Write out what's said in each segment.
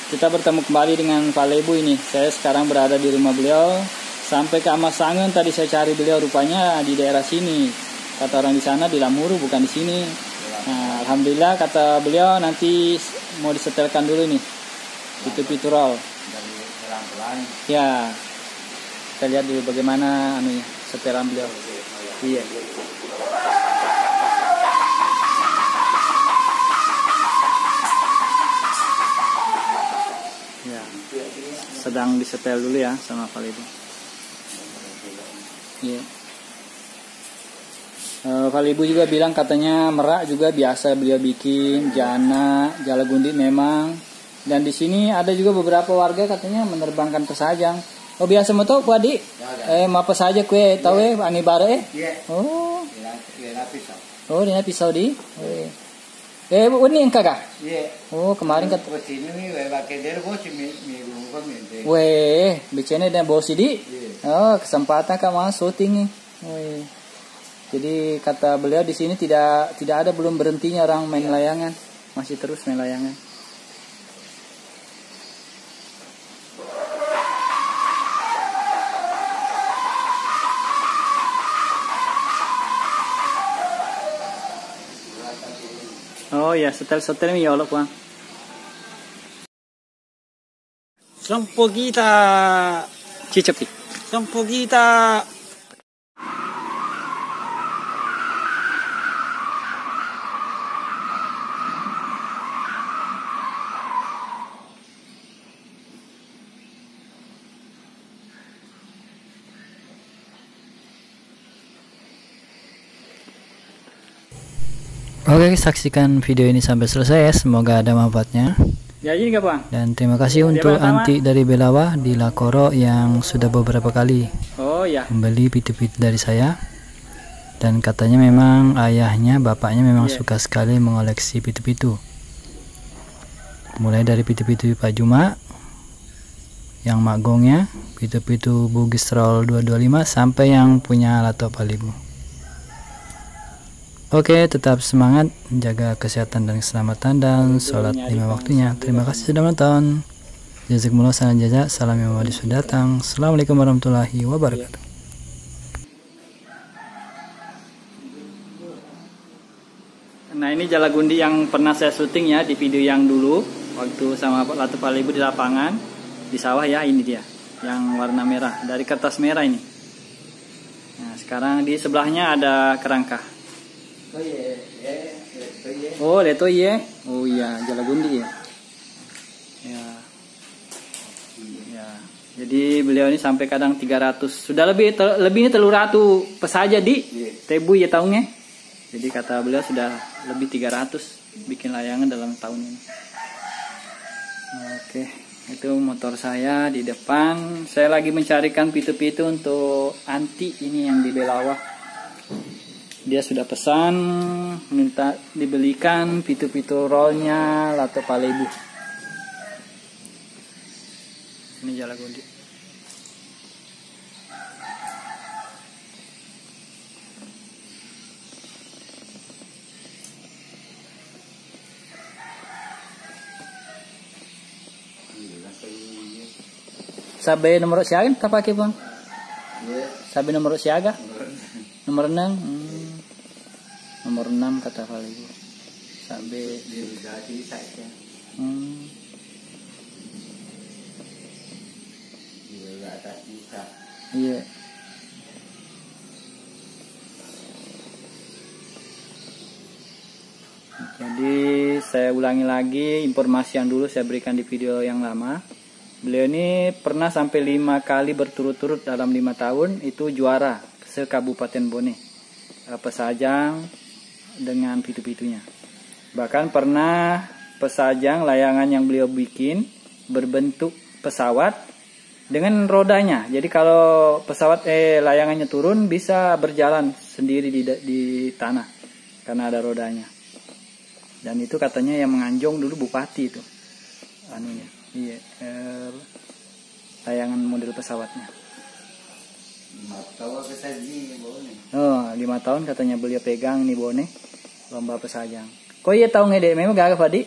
Kita bertemu kembali dengan Pak Lebu ini. Saya sekarang berada di rumah beliau. Sampai ke Amasangen tadi saya cari beliau, rupanya di daerah sini. Kata orang di sana di Lamuru, bukan di sini. Nah, alhamdulillah kata beliau nanti mau disetelkan dulu nih. Pitu-pitu roll. Ya. Kita lihat dulu bagaimana anunya, setelan beliau. Iya. Ya. Sedang disetel dulu ya sama Pak Lebu. Iya. Pak Lebu juga bilang katanya merak juga biasa beliau bikin, jana, jalagundi memang. Dan di sini ada juga beberapa warga katanya menerbangkan pesajang. Oh biasa mau tahu Pak Adi? Apa saja kue tahu ani bare? Oh. Oh ini pisau di. Ini yang kagak? Oh kemarin kat. Bicara dan bos di. Oh kesempatan kamu syuting nih. Jadi kata beliau di sini tidak ada belum berhentinya orang main layangan, masih terus main layangan. Oh ya, setel mi yolok bang. Sampo kita Cicepi. Sampo kita. Oke, saksikan video ini sampai selesai ya. Semoga ada manfaatnya. Ya ini nggak bang? Dan terima kasih untuk Anti dari Belawa di Lakoro yang sudah beberapa kali membeli pitu-pitu dari saya. Dan katanya memang ayahnya, bapaknya memang suka sekali mengoleksi pitu-pitu. Mulai dari pitu-pitu Pak Juma, yang magongnya, pitu-pitu Bugis Roll 225 sampai yang punya Lato Pak Lebu. Oke, tetap semangat, jaga kesehatan dan keselamatan, dan sholat 5 waktunya. Terima kasih sudah menonton. Jazakumullah khairan jazak. Salam yang wadi sudah datang. Assalamualaikum warahmatullahi wabarakatuh. Nah ini jalagundi yang pernah saya syuting ya di video yang dulu waktu sama Lato Pak Lebu di lapangan di sawah ya, ini dia yang warna merah dari kertas merah ini. Nah sekarang di sebelahnya ada kerangka. Oh leto ye. Oh iya jalagundi ya. Ya. Jadi beliau ini sampai kadang 300. Sudah lebihnya telur ratu pesaja di tebu ya tahunnya. Jadi kata beliau sudah lebih 300 bikin layangan dalam tahun ini. Oke, itu motor saya di depan. Saya lagi mencarikan pitu-pitu untuk Anti ini yang di Belawa. Dia sudah pesan minta dibelikan pitu-pitu rollnya Lato Pak Lebu. Ini jalagundi. Sabe nomor siaga tak pakai bang? Sabe nomor siaga? Nomor 6. Nomor 6 kata Pak Lebu. Sampai iya. Jadi saya ulangi lagi informasi yang dulu saya berikan di video yang lama. Beliau ini pernah sampai 5 kali berturut-turut dalam 5 tahun itu juara se-Kabupaten Bone. Pesajang dengan pitu-pitunya. Bahkan pernah pesajang layangan yang beliau bikin berbentuk pesawat dengan rodanya. Jadi kalau pesawat layangannya turun bisa berjalan sendiri di tanah karena ada rodanya. Dan itu katanya yang menganjong dulu bupati itu. Anunya. Iya, layangan model pesawatnya. 5 tahun katanya beliau pegang nih Bone. Lomba pesajang. Kok iya tahu ngede memang gak apa di?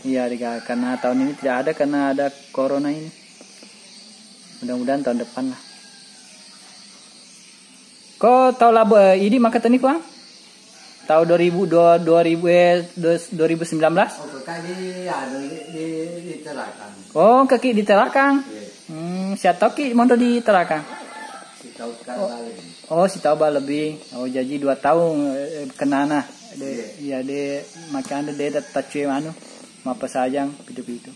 Iya digak karena tahun ini tidak ada karena ada corona ini. Mudah-mudahan tahun depan lah. Kok tahu labo ini maka tadi Bang? Tahun 2019? Oh, kaki di Terakang. Siapa tahu ki mau di Terakang? Oh, si tahu lebih. Oh, jadi 2 tahun kenana. Iya de makanya de dapat cuy anu. Mapa sajang itu.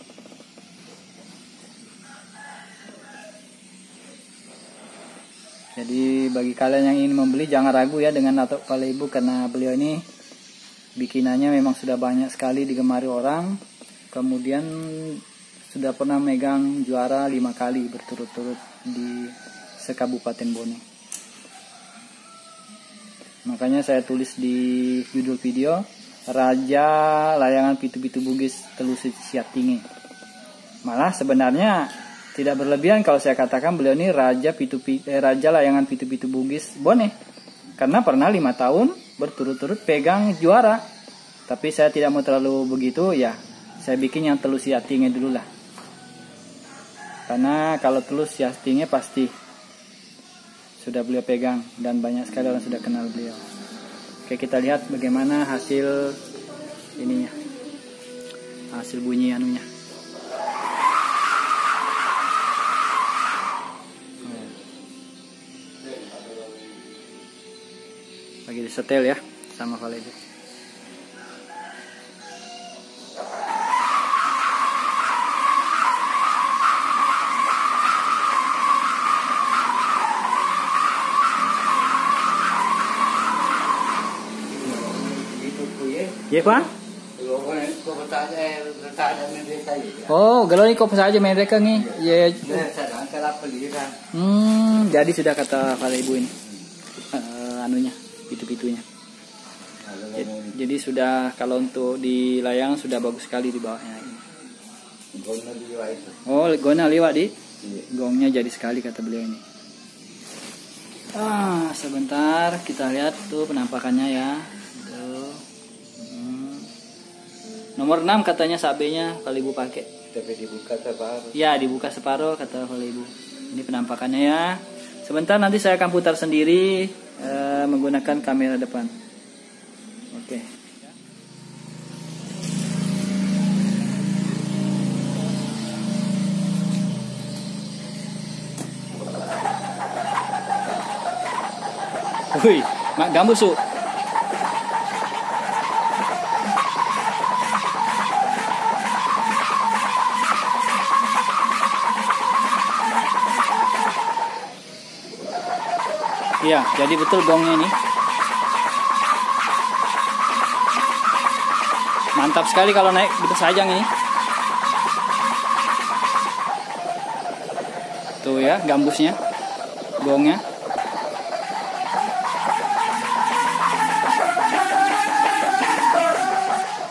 Jadi bagi kalian yang ingin membeli jangan ragu ya dengan Datuk Falaibu karena beliau ini bikinannya memang sudah banyak sekali digemari orang. Kemudian sudah pernah megang juara 5 kali berturut-turut di sekabupaten Bone. Makanya saya tulis di judul video Raja Layangan Pitu-Pitu Bugis Telusu Siat Tinggi. Malah sebenarnya tidak berlebihan kalau saya katakan beliau ini Raja Layangan Pitu-Pitu Bugis Bone. Karena pernah 5 tahun berturut-turut pegang juara. Tapi saya tidak mau terlalu begitu ya. Saya bikin yang Telusu Siat Tinggi dulu lah. Karena kalau Telusu Siat Tinggi pasti sudah beliau pegang dan banyak sekali orang sudah kenal beliau. Oke, kita lihat bagaimana hasil ininya. Hasil bunyi anunya. Lagi disetel ya sama Falaibu. Iya Bang? Oh, kalau ini kok saja mereka nih. Ya. Jadi sudah kata Falaibu ini. Anunya, pitu-pitunya. Jadi sudah kalau untuk di layang sudah bagus sekali di bawahnya ini. Oh, gona liwat di. Gongnya jadi sekali kata beliau ini. Sebentar kita lihat tuh penampakannya ya. Nomor 6 katanya sabenya Falaibu pakai. Tapi dibuka separuh. Ya, dibuka separuh kata Falaibu. Ini penampakannya ya. Sebentar nanti saya akan putar sendiri menggunakan kamera depan. Oke. Wih, mak gambusu. Iya, jadi betul gongnya ini. Mantap sekali kalau naik betul sajang ini. Tuh ya, gambusnya, gongnya.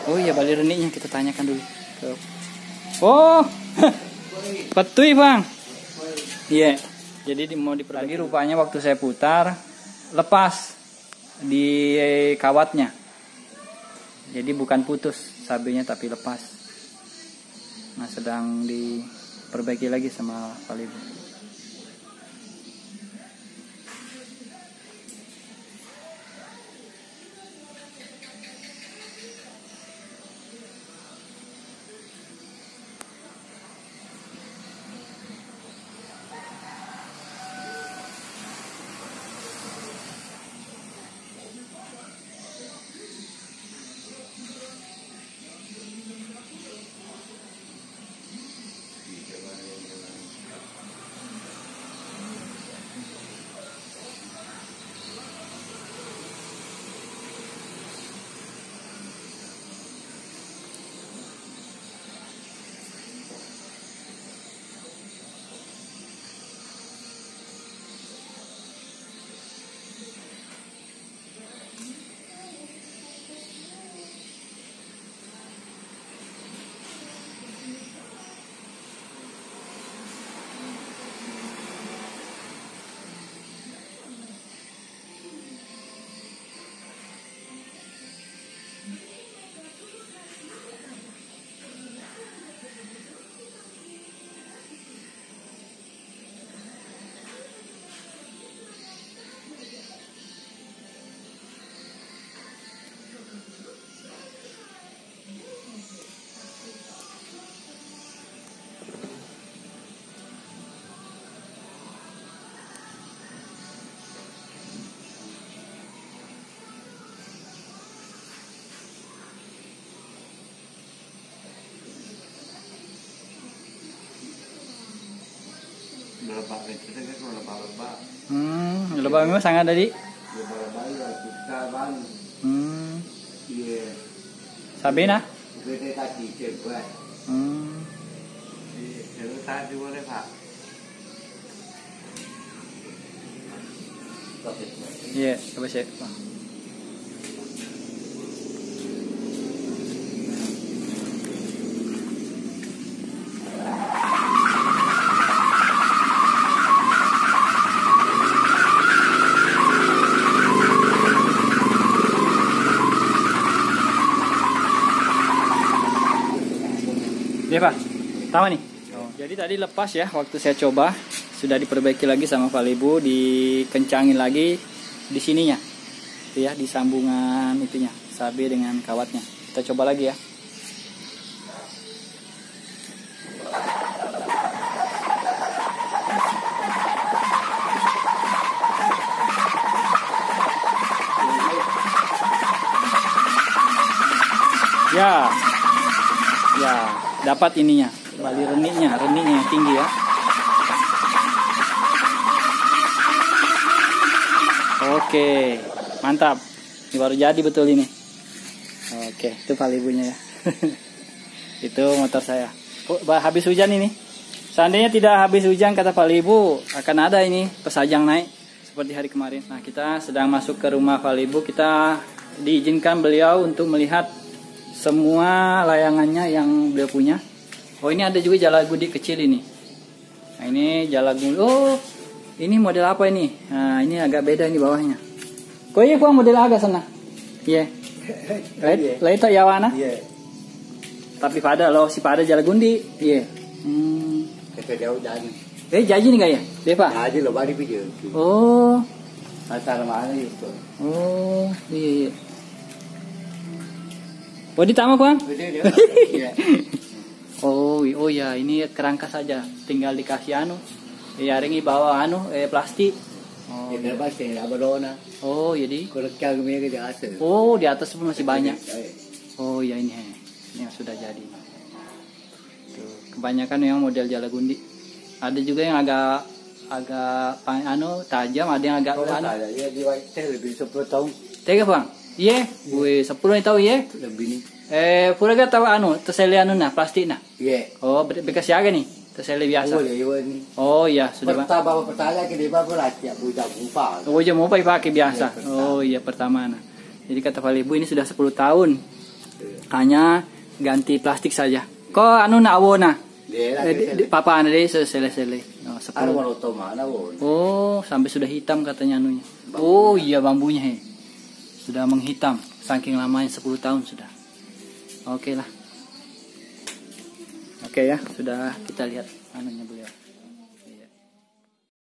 Oh iya, balik reniknya kita tanyakan dulu. Oh, petui Bang. Iya. Jadi mau diperbaiki rupanya waktu saya putar lepas di kawatnya. Jadi bukan putus sabenya tapi lepas. Nah sedang diperbaiki lagi sama Falaibu. Lebah memang sangat tadi. Sabi na? Iya, coba cek. Dia Pak, tahu nih. Jadi tadi lepas ya, waktu saya coba sudah diperbaiki lagi sama Valibu, dikencangin lagi di sininya, itu ya, di sambungan itunya, sabi dengan kawatnya. Kita coba lagi ya. Ya, dapat ininya, kembali reniknya yang tinggi ya. Oke, mantap. Ini baru jadi betul ini. Oke, itu Valibunya ya. Itu motor saya. Oh, habis hujan ini. Seandainya tidak habis hujan kata Valibu, akan ada ini pesajang naik seperti hari kemarin. Nah, kita sedang masuk ke rumah Valibu. Kita diizinkan beliau untuk melihat semua layangannya yang beliau punya. Oh, ini ada juga Jalagudi kecil ini. Nah, ini Jalagudi. Oh, ini model apa ini? Nah, ini agak beda ini bawahnya. Kok iya kuang model agak sana? Iya. Lain tak yawana? Iya. Tapi pada lo si pada Jalagundi. Iya. Jauh jadi. Jadi nih gak ya? Depa. Jadi lo bari video. Oh. Asal mana itu? Oh, iya. Oh, ditambah kuang? Iya. Oh ya, ini kerangka saja, tinggal dikasih anu. Ya ringi bawa anu plastik. Oh. Ya pasti abadona. Oh, jadi. Kurang di atas. Oh, di atas pun masih banyak. Oh, ya ini yang sudah jadi. Tuh, kebanyakan yang model Jalagundi. Ada juga yang agak tajam, ada yang agak Ya di lebih 10 tahun. Tega, Bang? Iya, gue 10 tahun ya. Lebih nih. Pura gak tahu tersele plastik nah. Iya. Oh, bekas siaga nih, tersele biasa. Oh iya, sudah. Pertama ke di bawah lah, ya budak mupa. Oh, jam mau pakai biasa. Oh iya, pertama nah. Jadi kata Valibu ini sudah 10 tahun. Hanya ganti plastik saja. Kok nawona? Papa anda deh sele-sele. Oh, sampai sudah hitam katanya anunya. Oh iya, bambunya sudah menghitam, saking lamanya 10 tahun sudah. Oke lah. Oke ya, sudah kita lihat anunya beliau.